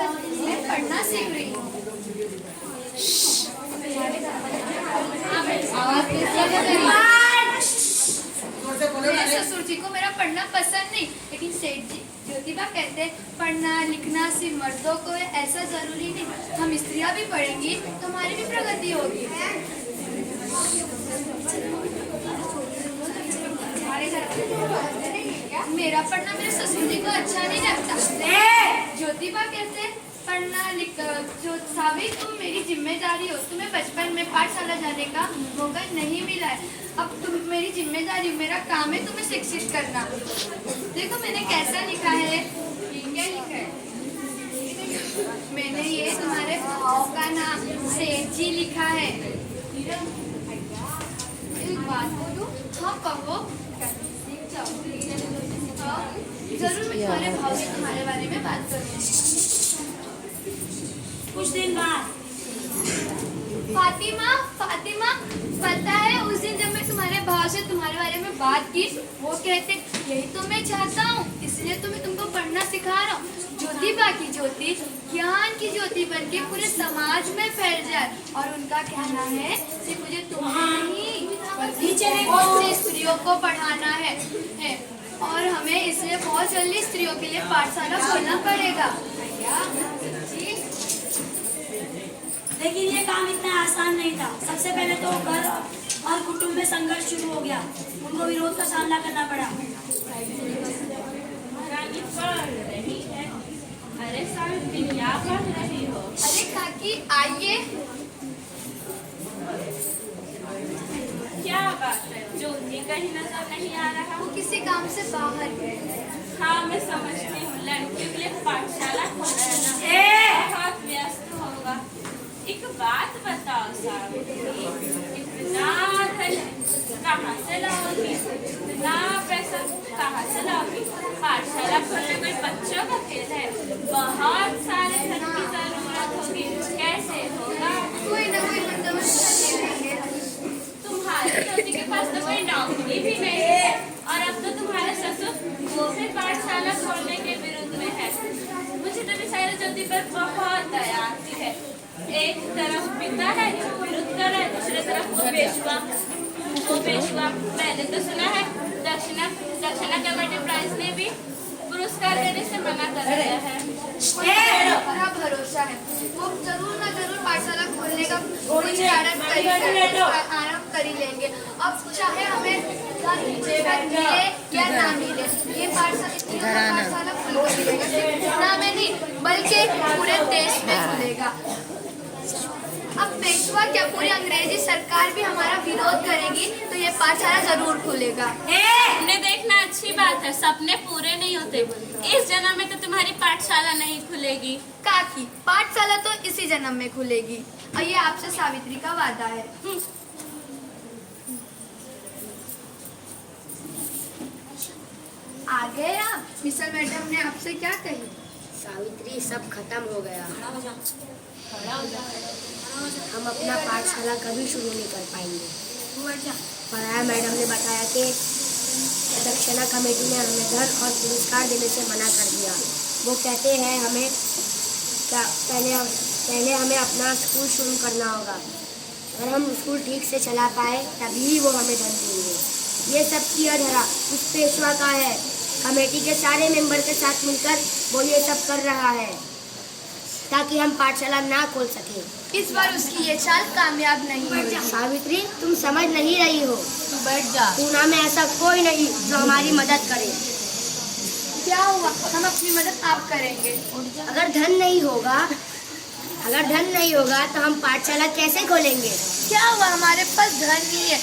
मैं पढ़ना सीख रही हूँ। मेरे ससुर जी को मेरा पढ़ना पसंद नहीं, लेकिन सेठ जी ज्योतिबा कहते हैं पढ़ना लिखना सिर्फ मर्दों को है, ऐसा जरूरी नहीं। हम स्त्रियां भी पढ़ेंगी तो हमारी भी प्रगति होगी। मेरा पढ़ना मेरे ससुर जी को अच्छा नहीं लगता। ज्योतिबा कहते हैं पढ़ना लिख जो सावी तुम मेरी जिम्मेदारी हो, तुम्हें बचपन में पाठशाला जाने का मौका नहीं मिला है, अब तुम मेरी जिम्मेदारी, मेरा काम है तुम्हें शिक्षित करना। देखो मैंने कैसा लिखा है, क्या लिखा है, मैंने ये तुम्हारे भाव का नाम सेठ जी लिखा है। एक बात बोलूं? हाँ कहो। जरूर मैं तुम्हारे भाव से तुम्हारे बारे में बात करूंगी। कुछ दिन बाद फातिमा, फातिमा पता है उस दिन जब मैं तुम्हारे भाव से तुम्हारे बारे में बात की, वो कहते यही तो मैं चाहता हूँ, इसलिए तो मैं तुमको पढ़ना सिखा रहा हूँ। ज्योतिबा की ज्योति ज्ञान की ज्योति बन के पूरे समाज में फैल जाए, और उनका कहना है कि मुझे तुम्हें नहीं बल्कि बहुत सी स्त्रियों को पढ़ाना है और हमें इसलिए बहुत जल्दी स्त्रियों के लिए पाठशाला खोलना पड़ेगा। लेकिन ये काम इतना आसान नहीं था। सबसे पहले तो घर और कुटुंब में संघर्ष शुरू हो गया, उनको विरोध का सामना करना पड़ा। अरे सावित्री क्या पढ़ रही हो? अरे काकी आइए। क्या बात है, ज्योति कहीं नजर नहीं आ रहा? वो किसी काम से बाहर गए। हाँ मैं समझती हूँ, लड़कियों के लिए पाठशाला खोल रहा है ना, बहुत व्यस्त होगा। एक बात बताओ सावित्री, इतना धन कहाँ से लाओगी, इतना पैसा कहाँ से लाओगी? पाठशाला खोलने कोई बच्चों का खेल है, बहुत सारे धन की जरूरत होगी, कैसे होगा? कोई ना कोई बंदोबस्त कर लेंगे। तुम्हारी ज्योति के पास तो कोई नौकरी भी नहीं है, और अब तो तुम्हारे ससुर वो भी पाठशाला खोलने के विरुद्ध में है। मुझे तो बेचारी ज्योति पर बहुत दया आती है। एक तरफ पिता है जो विरोध कर रहा है, दूसरी तरफ वो बेशुआ। मैंने तो सुना है दक्षिणा कमेटी प्राइज ने भी पुरस्कार देने से मना कर दिया है। बड़ा भरोसा है, वो जरूर ना जरूर पाठशाला खोलने का कोई आरंभ कर ही लेंगे। अब चाहे हमें मिले या ना मिले, ये पाठशाला खुलेगा, सिर्फ जिला में नहीं बल्कि पूरे देश में खुलेगा। अब पेशवा क्या, पूरी अंग्रेजी सरकार भी हमारा विरोध करेगी तो ये पाठशाला जरूर खुलेगा। सपने देखना अच्छी बात है, सपने पूरे नहीं होते। इस जन्म में तो तुम्हारी पाठशाला नहीं खुलेगी। काकी पाठशाला तो इसी जन्म में खुलेगी, और ये आपसे सावित्री का वादा है। आ गए आप? मिसल मैडम ने आपसे क्या कही? सावित्री सब खत्म हो गया, हम अपना पाठशाला कभी शुरू नहीं कर पाएंगे। पराया मैडम ने बताया कि दक्षिणा कमेटी ने हमें धन और पुरस्कार देने से मना कर दिया। वो कहते हैं हमें क्या पहले हमें अपना स्कूल शुरू करना होगा, अगर हम स्कूल ठीक से चला पाए तभी वो हमें धन देंगे। ये सब किया धरा उस पेशवा का है, कमेटी के सारे मेंबर के साथ मिलकर वो ये सब कर रहा है ताकि हम पाठशाला ना खोल सके। इस बार उसकी ये चाल कामयाब नहीं हुई। सावित्री तुम समझ नहीं रही हो, तू बैठ जा। पूना में ऐसा कोई नहीं जो हमारी मदद करे। क्या हुआ, हम अपनी मदद आप करेंगे। अगर धन नहीं होगा तो हम पाठशाला कैसे खोलेंगे? क्या हुआ, हमारे पास धन नहीं है,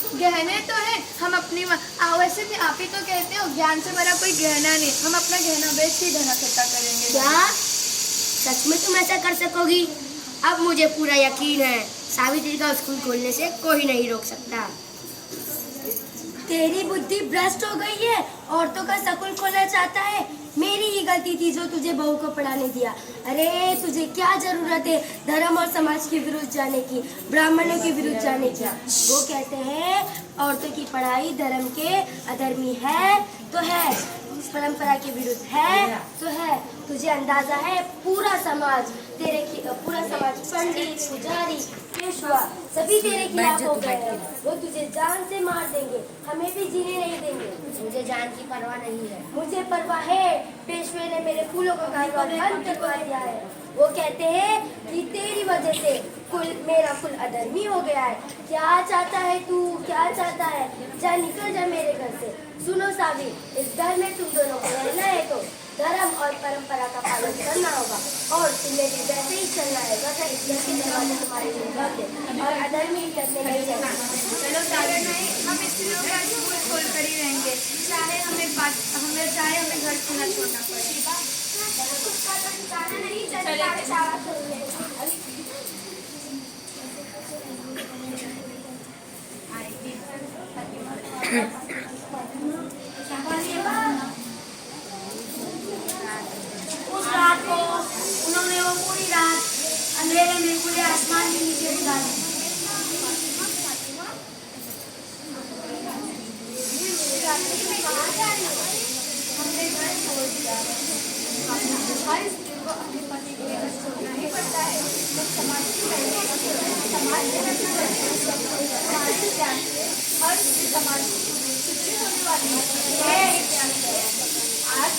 गहने तो है, हम अपनी वैसे भी आप ही तो कहते हो ज्ञान से बड़ा कोई गहना नहीं, हम अपना गहना बेच ही धन इकट्ठा करेंगे। क्या सच में तुम ऐसा कर सकोगी? अब मुझे पूरा यकीन है सावित्री का स्कूल खोलने से कोई नहीं रोक सकता। तेरी बुद्धि भ्रष्ट हो गई है, औरतों का स्कूल खोलना चाहता है। मेरी ही गलती थी जो तुझे बहू को पढ़ाने दिया। अरे तुझे क्या जरूरत है धर्म और समाज के विरुद्ध जाने की, ब्राह्मणों के विरुद्ध जाने की? वो कहते हैं औरतों की पढ़ाई धर्म के अधर्मी है तो है, परंपरा के विरुद्ध है तो है। तुझे अंदाजा है पूरा समाज पंडित, पुजारी, पेशवा सभी तेरे खिलाफ हो गए हैं। वो तुझे जान से मार देंगे, हमें भी जीने नहीं देंगे। मुझे जान की परवाह नहीं है। मुझे परवाह है। पेशवे ने मेरे फूलों का कारोबार बंद करवा दिया है। वो कहते हैं कि तेरी वजह से मेरा कुल अधर्मी हो गया है। क्या चाहता है तू, क्या चाहता है? जा निकल जा मेरे घर से। सुनो सावी, इस घर में तुम दोनों को रहना है तो धर्म और परंपरा का पालन करना होगा और तुम्हें भी वैसे ही चलना है वैसे इस घर के दरवाजे तुम्हारे लिए बंद है और अधर्मी करने नहीं जाना। चलो सागर नहीं, हम स्त्रियों का स्कूल खोल कर ही रहेंगे, चाहे हमें घर खुला छोड़ना पड़े। उस रात को उन्होंने वो पूरी रात अंधेरे में खुले आसमान के नीचे गुजारी। हमने घर छोड़ दिया। हर स्त्री को अपने पति के घर छोड़ना ही पड़ता है। तो समाज की हर स्त्री समाज शिक्षित होने वाली है। आज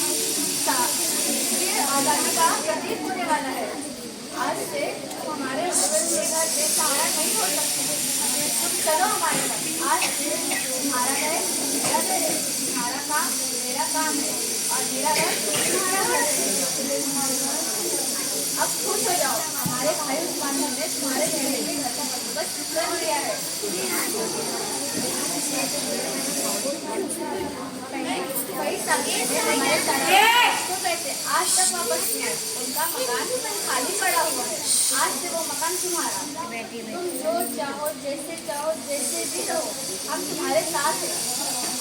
ये आजादी का प्रतीक होने वाला है। आज से हमारे बगल के घर में सहारा नहीं हो सकते। तुम चलो हमारे साथ। आज से तुम्हारा घर मेरा घर है, तुम्हारा काम मेरा काम है और मेरा घर तुम्हारा घर है। अब खुश हो जाओ, हमारे भाई उस्मान ने तुम्हारे रहने के घर का बंदोबस्त कर लिया है। वही तो कैसे आज तक वापस नहीं आए। उनका मकान खाली पड़ा हुआ है। आज से वो मकान तुम्हारा। तुम जो चाहो, जैसे भी रहो, हम तुम्हारे साथ हैं।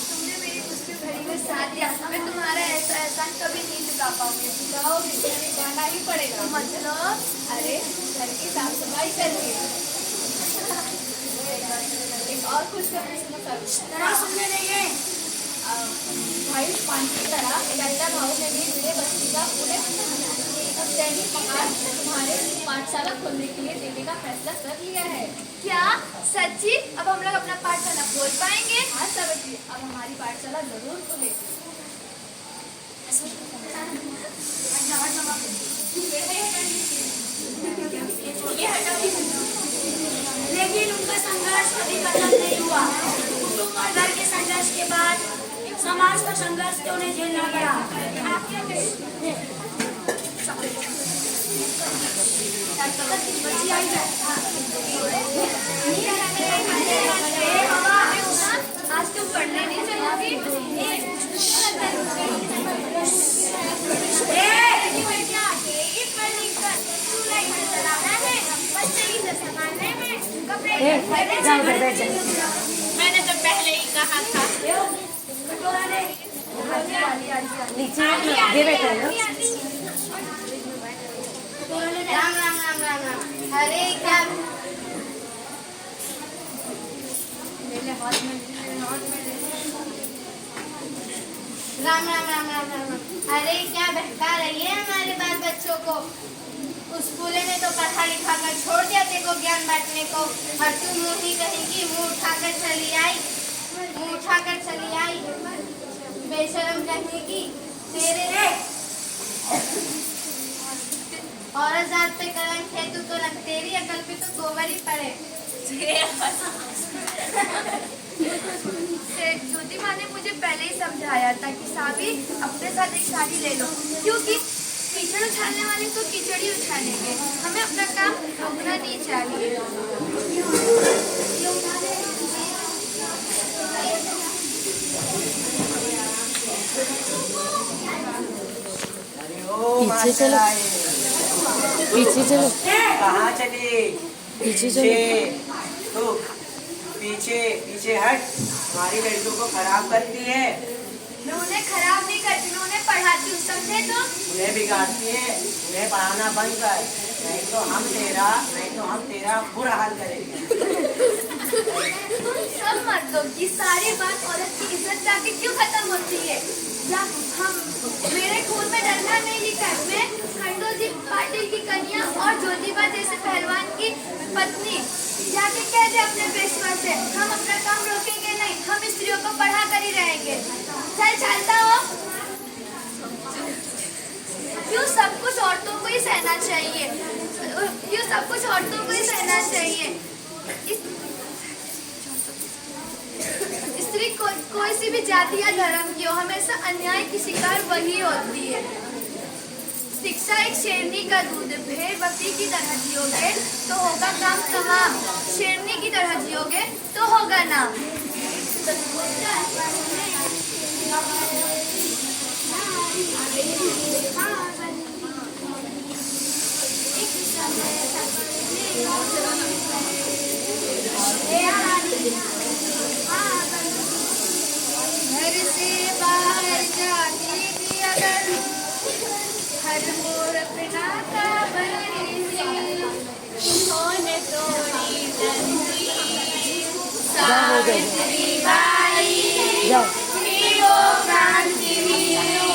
तुमने मेरी मुश्किल घड़ी में साथ दिया। मैं तुम्हारा ऐसा एहसान कभी नहीं चुका पाऊंगी। चुकाओगे, जाना ही पड़ेगा। मतलब अरे घर की साफ सफाई करनी है। एक और खुशखबरी सुनो सुनने देंगे। भाई उस्मान की तरह गंदा भाव ने भी मेरे बस्ती का पूरे दैनिक मकान तुम्हारे पाठशाला खोलने के लिए देने का फैसला कर लिया है। क्या सच्ची? अब हम लोग अपना पाठशाला खोल पाएंगे? हाँ सावित्री, अब हमारी पाठशाला जरूर खुले। लेकिन उनका संघर्ष कभी खत्म नहीं हुआ। कुटुंब और घर के संघर्ष के बाद समाज का संघर्ष क्यों नहीं झेलना पड़ा? आज तुम पढ़ने नहीं चलोगी? मैंने तो पहले ही कहा था। राम राम राम राम राम। अरे क्या राम। अरे क्या बहका रही है हमारे बाल बच्चों को। स्कूले में तो पढ़ा लिखा कर छोड़ दिया तेरे को ज्ञान बांटने को, और तू मुँह ही कहेगी मुँह उठाकर चली आई। बेशरम कहेगी तेरे औरत जात पे कलंक है तू तो तेरी अकल पे तो गोबर ही पड़े। ज्योति माँ ने मुझे पहले ही समझाया था कि सावी अपने साथ एक साड़ी ले लो, क्योंकि कीचड़ उछालने वाले तो कीचड़ ही उछालेंगे। हमें अपना काम रोकना नहीं चाहिए। पीछे चलो। कहाँ चली? पीछे चलो। तो पीछे हट। हमारी लड़कियों को खराब करती है। मैं उन्हें खराब नहीं करती, मैं उन्हें पढ़ाती हूँ, समझे? तो उन्हें बिगाड़ती है। उन्हें पढ़ाना बंद कर, नहीं तो हम तेरा बुरा हाल करेंगे। तुम सब मर्दों की सारी बात औरत की इज्जत जाके क्यों खत्म होती है? हम मेरे खून में डरना नहीं लिखा है। मैं खंडोजी पाटिल की कन्या और ज्योतिबा जैसे पहलवान की पत्नी। जाके कह दे अपने पेशवा से, हम अपना काम रोकेंगे नहीं, हम स्त्रियों को पढ़ा कर ही रहेंगे। चल चलता हो। क्यों सब कुछ औरतों को ही सहना चाहिए? क्यों सब कुछ औरतों को ही सहना चाहिए? स्त्री कोई सी भी जाति या धर्म की हो, हमेशा अन्याय की शिकार वही होती है। शिक्षा एक शेरनी का दूध है। भेड़ बकरी की तरह जियोगे तो होगा काम तमाम, शेरनी की तरह जियोगे तो होगा नाम। घर से बाहर जाने की अगर हर मोड़ अपना का बने उन्होंने तोड़ी तंजीर जाओ, हो गया। सावित्री बाई जाओ। हीरो क्रांतिवीर